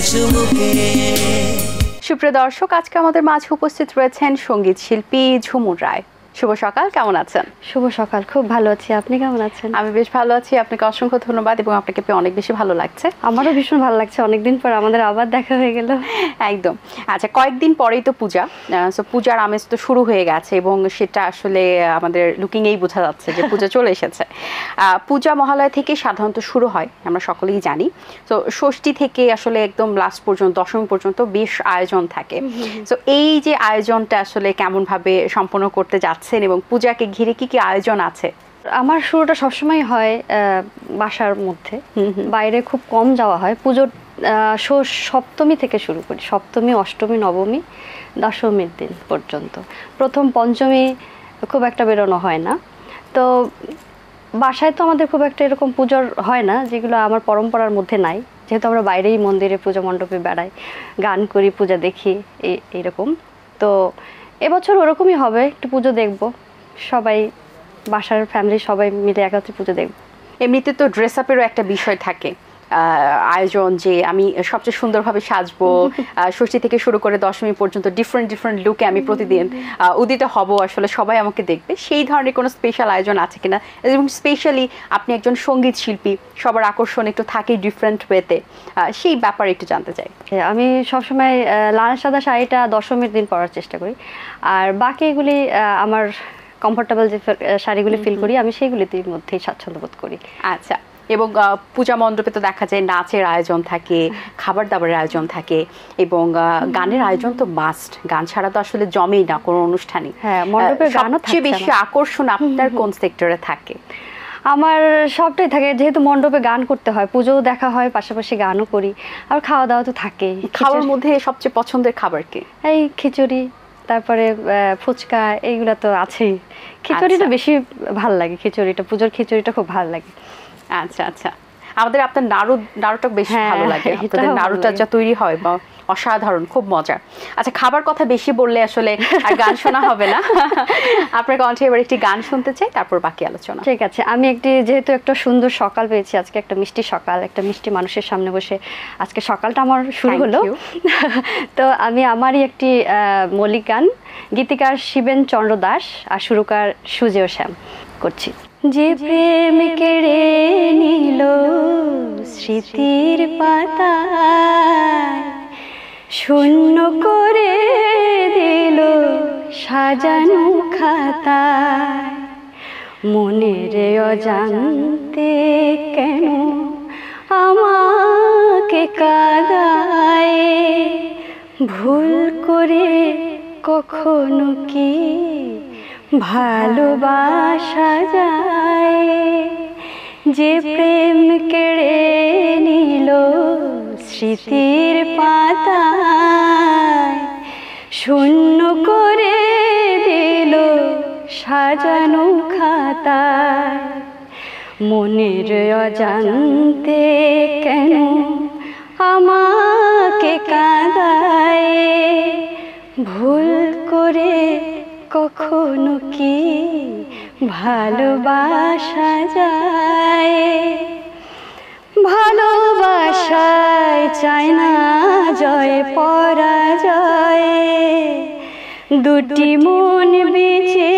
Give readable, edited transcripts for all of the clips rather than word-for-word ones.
চুমুকে। সুপ্রিয় দর্শক, আজকে আমাদের মাঝে উপস্থিত রয়েছেন সঙ্গীত শিল্পী ঝুমুর রায়। শুভ সকাল, কেমন আছেন? শুভ সকাল, খুব ভালো আছি, আপনি কেমন আছেন? আমি বেশ ভালো আছি, আপনাকে অসংখ্য ধন্যবাদ এবং আপনাকে পেয়ে অনেক বেশি ভালো লাগছে। আমারও ভীষণ ভালো লাগছে, অনেকদিন পর আমাদের আবার দেখা হয়ে গেল। একদম। আচ্ছা, কয়েকদিন পরেই তো পূজা, সো পূজার আমেজ তো শুরু হয়ে গেছে এবং সেটা আসলে আমাদের লুকিংয়েই বোঝা যাচ্ছে যে পূজা চলে এসেছে। পূজা মহালয়া থেকে সাধারণত শুরু হয়, আমরা সকলেই জানি। তো ষষ্ঠী থেকে আসলে একদম লাস্ট পর্যন্ত, দশমী পর্যন্ত বেশ আয়োজন থাকে। তো এই যে আয়োজনটা আসলে কেমনভাবে সম্পন্ন করতে যাচ্ছেন এবং পূজাকে ঘিরে কি কি আয়োজন আছে? আমার শুরুটা সবসময় হয় বাসার মধ্যে, বাইরে খুব কম যাওয়া হয়। পুজোর সপ্তমী থেকে শুরু করি, সপ্তমী, অষ্টমী, নবমী, দশমীর দিন পর্যন্ত। প্রথম পঞ্চমী খুব একটা বেরোনো হয় না। তো বাসায় তো আমাদের খুব একটা এরকম পুজোর হয় না, যেগুলো আমার পরম্পরার মধ্যে নাই, যেহেতু আমরা বাইরেই মন্দিরে পূজা মণ্ডপে বেড়াই, গান করি, পূজা দেখি, এইরকম। তো এবছর ওরকমই হবে, একটু পুজো দেখব, সবাই বাসার ফ্যামিলি সবাই মিলে একত্রে পুজো দেখব। এমনিতে তো ড্রেস আপেরও একটা বিষয় থাকে, আয়োজন, যে আমি সবচেয়ে সুন্দরভাবে সাজবো, ষষ্ঠী থেকে শুরু করে দশমী পর্যন্ত ডিফারেন্ট লুকে আমি প্রতিদিন উদিত হব, আসলে সবাই আমাকে দেখবে। সেই ধরনের কোনো স্পেশাল আয়োজন আছে কিনা? এবং স্পেশালি আপনি একজন সঙ্গীত শিল্পী, সবার আকর্ষণ একটু থাকে ডিফারেন্ট ওয়েতে, সেই ব্যাপারে একটু জানতে চাই। আমি সবসময় লাল সাদা শাড়িটা দশমীর দিন পরার চেষ্টা করি, আর বাকি এগুলি আমার কমফোর্টেবল যে শাড়িগুলি ফিল করি, আমি সেইগুলির মধ্যেই স্বাচ্ছন্দ্য বোধ করি। আচ্ছা, এবং পূজা মণ্ডপে তো দেখা যায় নাচের আয়োজন থাকে, খাবার দাবারের আয়োজন থাকে এবং গানের আয়োজন তো মাস্ট। গান ছাড়া তো আসলে জমেই না কোনো অনুষ্ঠানই। হ্যাঁ, মণ্ডপে গানও থাকে। সবচেয়ে বেশি আকর্ষণ আপনার কোন সেক্টরে থাকে? আমার সবটাই থাকে, যেহেতু মণ্ডপে গান করতে হয়, পুজোও দেখা হয়, পাশাপাশি গানও করি, আর খাওয়া দাওয়া তো থাকেই। খাওয়ার মধ্যে সবচেয়ে পছন্দের খাবার কি? এই খিচুড়ি, তারপরে ফুচকা, এইগুলা তো আছেই। খিচুড়িটা বেশি ভাল লাগে, খিচুড়িটা, পুজোর খিচুড়িটা খুব ভালো লাগে। আচ্ছা আচ্ছা, আমাদের আপনার নাড়ুটা বেশ ভালো লাগে, আপনাদের নাড়ুটা যা তৈরি হয় বা অসাধারণ, খুব মজার। আচ্ছা, খাবার কথা বেশি বললে আসলে আর গান শোনা হবে না। আপনার কণ্ঠে এবার একটি গান শুনতে চাই, তারপর বাকি আলোচনা। ঠিক আছে, আমি যেহেতু একটা সুন্দর সকাল পেয়েছি আজকে, একটা মিষ্টি সকাল, একটা মিষ্টি মানুষের সামনে বসে আজকে সকালটা আমার শুরু হলো। তো আমি আমারই একটি মৌলিক গান, গীতিকার শিবেন চন্দ্র দাস আর সুরকার সুজেয় শ্যাম করছি। যে প্রেম কেড়ে নিল স্মৃতির পাতায়, শূন্য করে দিল সাজানো খাতায়, মনের অজান্তে কেন আমাকে কাঁদায়, ভুল করে কখনো কি ভালোবাসা যায়, যে প্রেম কেড়ে নিল স্মৃতির পাতায়, শূন্য করে দিল সাজানো খাতায়, মনের অজান্তে কেন আমাকে কাঁদায়, ভুল করে কখনো কি ভালোবাসা যায়, ভালোবাসায় চায় না জয় পরাজয়, দুটি মন বেঁচে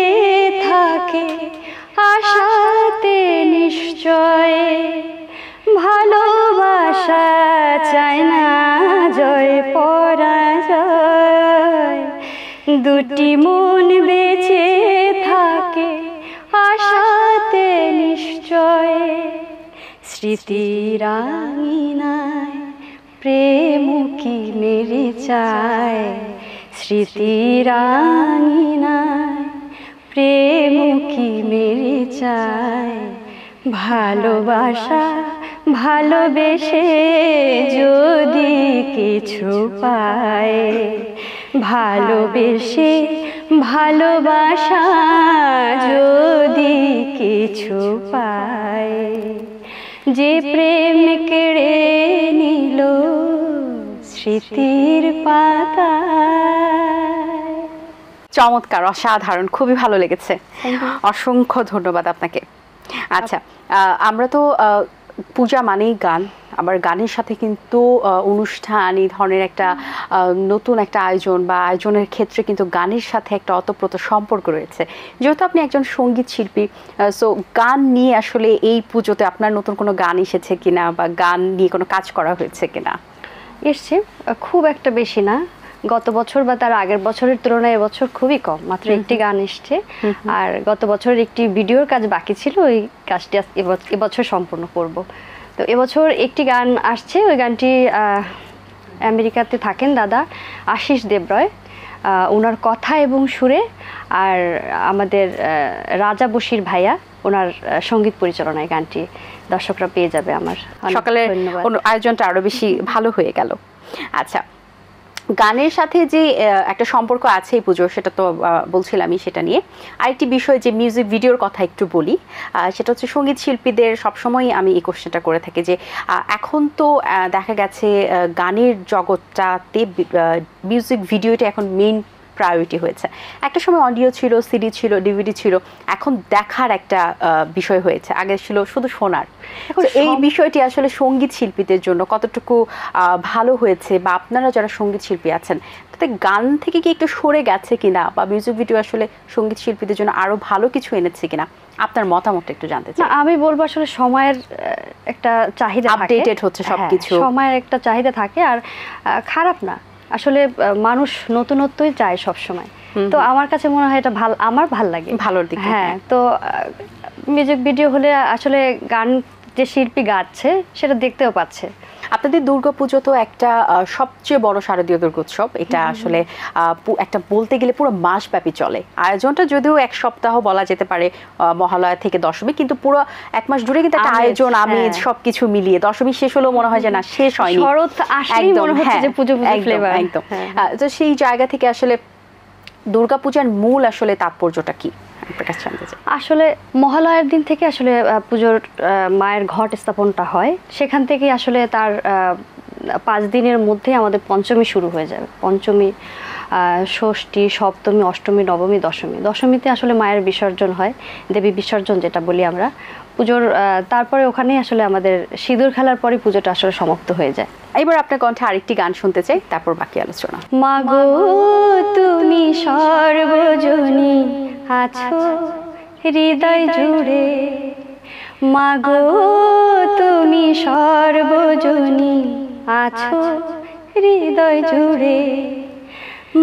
থাকে আশাতে নিশ্চয়, ভালোবাসা চায় না জয় পরাজয়, দুটি মন বেঁচে থাকে আশাতে নিশ্চয়, স্মৃতির আঙিনায় প্রেম কি মেরে চায়, স্মৃতির আঙিনায় প্রেম কি মেরে চায়, ভালোবাসা ভালোবেসে যদি কিছু পায়, ভালোবেসে ভালোবাসা যদি কিছু পায়, যে প্রেম কেড়ে নিল স্মৃতির পাতায়। চমৎকার, অসাধারণ, খুবই ভালো লেগেছে, অসংখ্য ধন্যবাদ আপনাকে। আচ্ছা, আমরা তো পূজা মানেই গান, আবার গানের সাথে কিন্তু অনুষ্ঠান এই ধরনের একটা নতুন একটা আয়োজন বা আয়োজনের ক্ষেত্রে কিন্তু গানের সাথে একটা অতপ্রত সম্পর্ক রয়েছে। যেহেতু আপনি একজন সঙ্গীত শিল্পী, সো গান নিয়ে আসলে এই পুজোতে আপনার নতুন কোনো গান এসেছে কিনা বা গান নিয়ে কোনো কাজ করা হয়েছে কিনা? এসছে, খুব একটা বেশি না। গত বছর বা তার আগের বছরের তুলনায় এবছর খুবই কম, মাত্র একটি গান এসছে। আর গত বছরের একটি ভিডিওর কাজ বাকি ছিল, ওই কাজটি এবছর সম্পূর্ণ করব। তো এবছর একটি গান আসছে, ওই গানটি আমেরিকাতে থাকেন দাদা আশিস দেবরয়, ওনার কথা এবং সুরে, আর আমাদের রাজা বশির ভাইয়া ওনার সঙ্গীত পরিচালনায় গানটি দর্শকরা পেয়ে যাবে। আমার সকালের আয়োজনটা আরো বেশি ভালো হয়ে গেল। আচ্ছা, গানের সাথে যে একটা সম্পর্ক আছে এই পুজোর, সেটা তো বলছিলামই, সেটা নিয়ে আরেকটি বিষয় যে মিউজিক ভিডিওর কথা একটু বলি। সেটা হচ্ছে সঙ্গীত শিল্পীদের সবসময় আমি এই কোশ্চেনটা করে থাকি যে এখন তো দেখা গেছে গানের জগৎটাতে মিউজিক ভিডিওটা এখন মেইন প্রায়োরিটি হয়েছে। একটা সময় অডিও ছিল, সিডি ছিল, ডিভিডি ছিল, এখন দেখার একটা বিষয় হয়েছে, আগে ছিল শুধু শোনার। এই বিষয়টি আসলে সঙ্গীত শিল্পীদের জন্য কতটুকু ভালো হয়েছে, বা আপনারা যারা সঙ্গীত শিল্পী আছেন তাতে গান থেকে কি একটু সরে গেছে কিনা, বা মিউজিক ভিডিও আসলে সঙ্গীত শিল্পীদের জন্য আরো ভালো কিছু এনেছে কিনা, আপনার মতামতটা একটু জানতে চাই। আমি বলবো আসলে সময়ের একটা চাহিদা, আপডেটেড হচ্ছে সবকিছু, সময়ের একটা চাহিদা থাকে, আর খারাপ না আসলে, মানুষ নতুনত্বই চায় সব সময়। তো আমার কাছে মনে হয় এটা ভালো, আমার ভালো লাগে, ভালোর দিকে। হ্যাঁ, তো মিউজিক ভিডিও হলে আসলে গান যে শিল্পী গাচ্ছে সেটা দেখতেও পাচ্ছে। আপনাদের দুর্গাপুজো তো একটা সবচেয়ে বড় শারদীয় দুর্গোৎসব, এটা আসলে একটা বলতে গেলে পুরো মাসব্যাপী চলে। আয়োজনটা যদিও এক সপ্তাহ বলা যেতে পারে, মহালয়া থেকে দশমী, কিন্তু পুরো এক মাস জুড়ে কিন্তু একটা আয়োজন, আমেজ সবকিছু মিলিয়ে দশমী শেষ হলেও মনে হয় যে না, শেষ হয়নি, একদম। তো সেই জায়গা থেকে আসলে দুর্গাপূজার মূল আসলে তাৎপর্যটা কি? আসলে মহালয়ার দিন থেকে আসলে পুজোর মায়ের ঘট স্থাপনটা হয়, সেখান থেকে আসলে তার 5 দিনের মধ্যে আমাদের পঞ্চমী শুরু হয়ে যাবে। পঞ্চমী, ষষ্ঠী, সপ্তমী, অষ্টমী, নবমী, দশমী। দশমীতে আসলে মায়ের বিসর্জন হয়, দেবী বিসর্জন যেটা বলি আমরা। পুজোর তারপরে ওখানেই আসলে আমাদের সিঁদুর খেলার পরে পুজোটা আসলে সমাপ্ত হয়ে যায়। এবার আপনার কণ্ঠে আরেকটি গান শুনতে চাই, তারপর বাকি আলোচনা। মাগো তুমি সর্বজনী আছো হৃদয় জুড়ে, মাগো তুমি সর্বজনী আছো হৃদয় জুড়ে,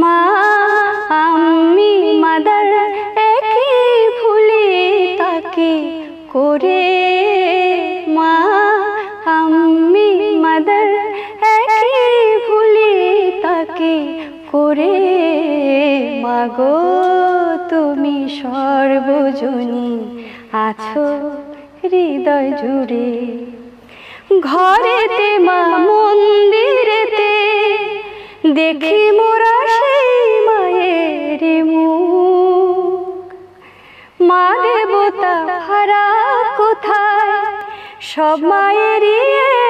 মা আমি মাদার একই ভুলি তাকে করে, মা আমি মাদার একই ভুলি তাকে করে, মাগো তুমি সর্বজনী আছো হৃদয় জুড়ে। ঘরেতে মা মন্দিরেতে দেখি মোরা সেই মায়ের মুখ, মা দেবতা হারা কোথায়, সব মায়েরই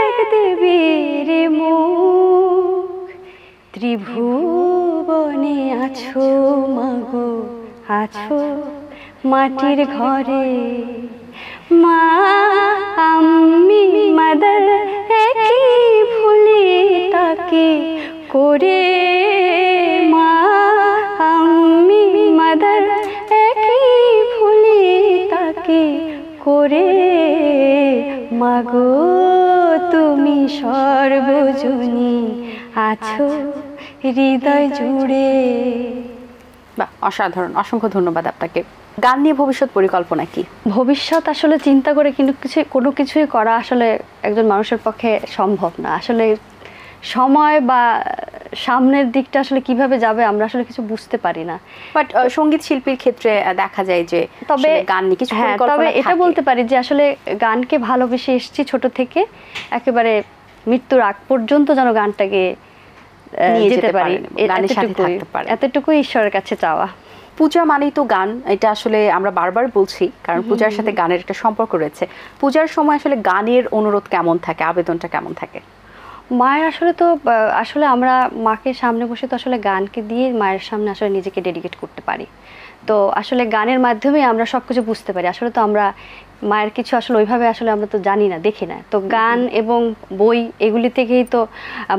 এক দেবীর মুখ। ত্রিভুবনে আছো মাগো, আছো মাটির ঘরে, মা আমি মাদার একই ভুলি তাকে করে, মা আমি মাদার একই ভুলি তাকে করে, মাগো তুমি সর্বজনী আছো হৃদয় জুড়ে। বাহ, অসাধারণ, অসংখ্য ধন্যবাদ আপনাকে। গান নিয়ে ভবিষ্যৎ পরিকল্পনা কি? ভবিষ্যৎ আসলে চিন্তা করে কিন্তু কোনো কিছুই করা আসলে একজন মানুষের পক্ষে সম্ভব না। আসলে সময় বা সামনের দিকটা আসলে কিভাবে যাবে আমরা আসলে কিছু বুঝতে পারি না। বাট সঙ্গীত শিল্পীর ক্ষেত্রে দেখা যায় যে তবে গান নিয়ে কিছু পরিকল্পনা তবে থাকে। এটা বলতে পারি যে আসলে গানকে ভালোবেসে এসেছি ছোট থেকে, একেবারে মৃত্যুর আগ পর্যন্ত যেন গানটাকে নিয়ে যেতে পারি, এতটুকুই ঈশ্বরের কাছে চাওয়া। পূজা মানেই তো গান, এটা আসলে আমরা বারবার বলছি, কারণ পূজার সাথে গানের একটা সম্পর্ক রয়েছে। পূজার সময় আসলে গানের অনুরোধ কেমন থাকে, আবেদনটা কেমন থাকে? মায়ের আসলে আমরা মাকে সামনে বসে তো আসলে গানকে দিয়ে মায়ের সামনে আসলে নিজেকে ডেডিকেট করতে পারি। তো আসলে গানের মাধ্যমে আমরা সব কিছু বুঝতে পারি। আসলে তো আমরা মায়ের কিছু আসলে ওইভাবে আসলে আমরা তো জানি না, দেখি না। তো গান এবং বই এগুলি থেকেই তো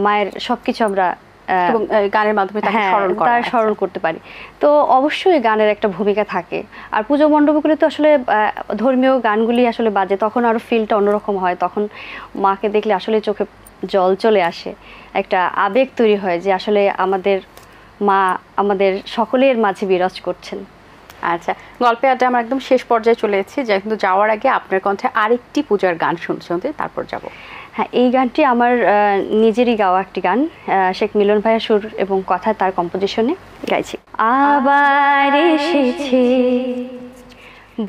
মায়ের সব কিছু আমরা এবং গানের মাধ্যমে তাকে স্মরণ করা, তার স্মরণ করতে পারি। তো অবশ্যই গানের একটা ভূমিকা থাকে। আর পুজো মণ্ডপগুলো তো আসলে ধর্মীয় গানগুলি আসলে বাজে, তখন আরও ফিলটা অন্যরকম হয়। তখন মাকে দেখলে আসলে চোখে জল চলে আসে, একটা আবেগ তৈরি হয় যে আসলে আমাদের মা আমাদের সকলের মাঝে বিরাজ করছেন। আচ্ছা, গল্পে আড্ডা আমরা একদম শেষ পর্যায়ে চলে এসেছি, কিন্তু যাওয়ার আগে আপনার কণ্ঠে আরেকটি পূজার গান শুনতে তারপর যাব। হ্যাঁ, এই গানটি আমার নিজেরই গাওয়া একটি গান, শেখ মিলন ভাইয়ের সুর এবং কথা তার কম্পোজিশনে গাইছি। আবার এসেছে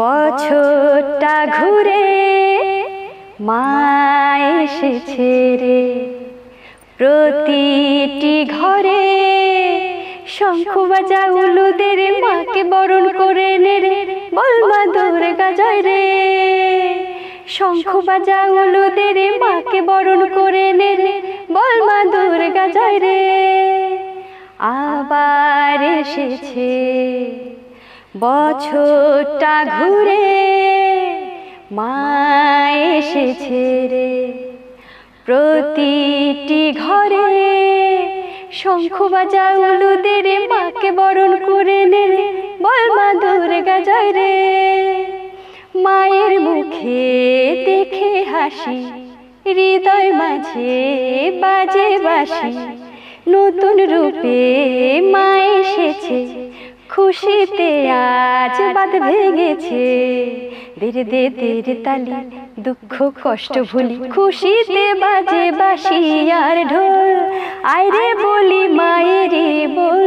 বছরটা ঘুরে, মা এসেছে রে প্রতিটি ঘরে, শঙ্খ বাজা উলুদের মাকে বরণ করে নে রে, বল মা দুর্গা জয় রে। শঙ্খ বাজা উলুদের মাকে বরণ করে নে রে, বল মা দুর্গা জয় রে। আবার এসেছে বছরটা ঘুরে, মা এসেছে রে প্রতিটি ঘরে, শঙ্খ বাজা উলুদের মাকে বরণ করে নে রে, বল মা দুর্গা জয় রে। মায়ের মুখে দেখে হাসি, হৃদয় মাঝে বাজে বাঁশি, নতুন রূপে মা এসেছে, খুশিতে আজ বাঁধ ভেঙেছে। ধীরে দে ধীরে তালি, দুঃখ কষ্ট ভুলি, খুশিতে বাজে বাঁশি আর ঢোল, আইরে বলি মায়েরে বল।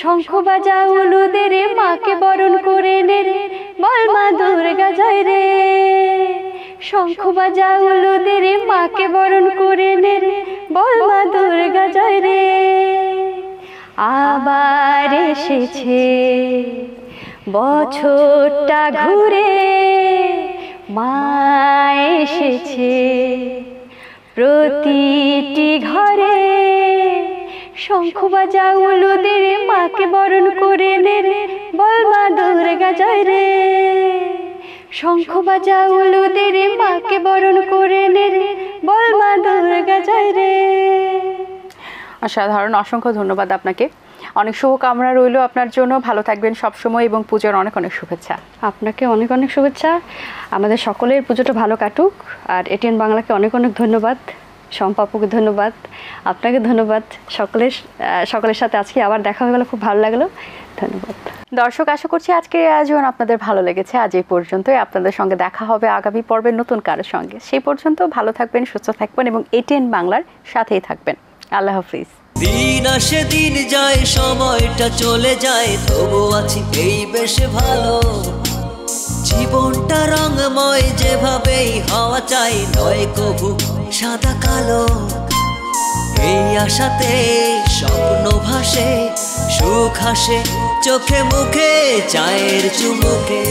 শঙ্খ বাজা উলুদের মাকে বরণ করে নে রে, বল মা দুর্গা জয় রে। শঙ্খ বাজা উলুদের মাকে বরণ করে নে রে, বল মা দুর্গা জয় রে। আবার এসেছে বছরটা ঘুরে, মা এসেছে প্রতিটি ঘরে, শঙ্খ বাজা উলুদের মাকে বরণ করে নে রে, বল মা দুর্গা জয় রে। শঙ্খ বাজা উলুদের মাকে বরণ করে নে রে, বল মা দুর্গা জয় রে। অসাধারণ, অসংখ্য ধন্যবাদ আপনাকে। অনেক শুভকামনা রইল আপনার জন্য, ভালো থাকবেন সবসময় এবং পুজোর অনেক অনেক শুভেচ্ছা। আপনাকে অনেক অনেক শুভেচ্ছা, আমাদের সকলের পুজোটা ভালো কাটুক। আর এটিএন বাংলাকে অনেক অনেক ধন্যবাদ, শম্পাপুকে ধন্যবাদ, আপনাকে ধন্যবাদ। সকলের সাথে আজকে আবার দেখা হয়ে গেল, খুব ভালো লাগলো, ধন্যবাদ। দর্শক, আশা করছি আজকের এই আয়োজন আপনাদের ভালো লেগেছে। আজ এই পর্যন্তই, আপনাদের সঙ্গে দেখা হবে আগামী পর্বের নতুন কারোর সঙ্গে। সেই পর্যন্ত ভালো থাকবেন, সুস্থ থাকবেন এবং এটিএন বাংলার সাথেই থাকবেন। আল্লাহ হাফিজ। দিন আসে দিন যায়, সময়টা চলে যায়, তবু আছি এই বেশ ভালো। জীবনটা রঙময়, যেভাবেই হওয়া চাই, নয় কবু সাদা কালো। এই আশাতে স্বপ্ন ভাসে, সুখ হাসে চোখে মুখে, চায়ের চুমুকে।